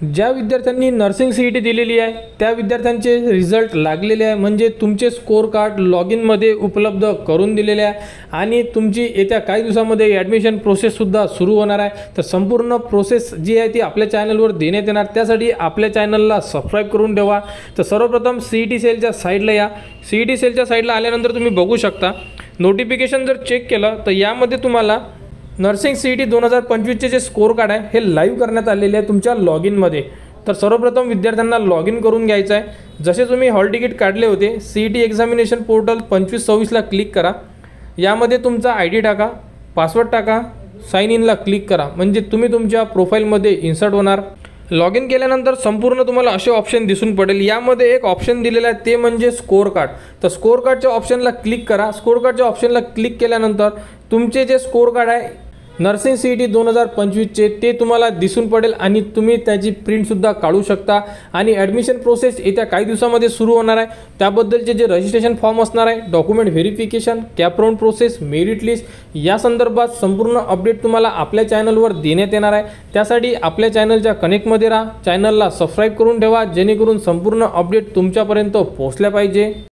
ज्या विद्यार्थ्यांनी nursing CET दिलेली आहे त्या विद्यार्थ्यांचे रिझल्ट लागलेले आहे, म्हणजे तुमचे स्कोर कार्ड लॉग इनमध्ये उपलब्ध करून दिलेले आहे आणि तुमची येत्या काही दिवसामध्ये ॲडमिशन प्रोसेससुद्धा सुरू होणार आहे। तर संपूर्ण प्रोसेस जी आहे ती आपल्या चॅनलवर देण्यात येणार, त्यासाठी आपल्या चॅनलला सबस्क्राईब करून ठेवा। तर सर्वप्रथम CET सेलच्या साईडला या। CET सेलच्या साईडला आल्यानंतर तुम्ही बघू शकता नोटिफिकेशन जर चेक केलं तर यामध्ये तुम्हाला नर्सिंग CET 2025चे जे स्कोर कार्ड आहे हे लाईव्ह करण्यात आलेले आहे तुमच्या लॉग इनमध्ये। तर सर्वप्रथम विद्यार्थ्यांना लॉग इन करून घ्यायचं आहे। जसे तुम्ही हॉल तिकीट काढले होते CET एक्झामिनेशन पोर्टल 2526ला क्लिक करा, यामध्ये तुमचा ID टाका, पासवर्ड टाका, साइन इनला क्लिक करा, म्हणजे तुम्ही तुमच्या प्रोफाईलमध्ये इन्सर्ट होणार। लॉग इन केल्यानंतर संपूर्ण तुम्हाला असे ऑप्शन दिसून पडेल, यामध्ये एक ऑप्शन दिलेला आहे ते म्हणजे स्कोर कार्ड। तर स्कोर कार्डच्या ऑप्शनला क्लिक करा। स्कोर कार्डच्या ऑप्शनला क्लिक केल्यानंतर तुमचे जे स्कोर कार्ड आहे नर्सिंग CET 2025चे ते तुम्हाला दिसून पडेल आणि तुम्ही त्याची प्रिंटसुद्धा काढू शकता आणि ॲडमिशन प्रोसेस येत्या काही दिवसामध्ये सुरू होणार आहे। त्याबद्दलचे जे रजिस्ट्रेशन फॉर्म असणार आहे, document verification, cap round process, merit list या संदर्भात संपूर्ण अपडेट तुम्हाला आपल्या चॅनलवर देण्यात येणार आहे। त्यासाठी आपल्या चॅनलच्या कनेक्टमध्ये राहा, चॅनलला सबस्क्राईब करून ठेवा, जेणेकरून संपूर्ण अपडेट तुमच्यापर्यंत पोहोचल्या पाहिजे।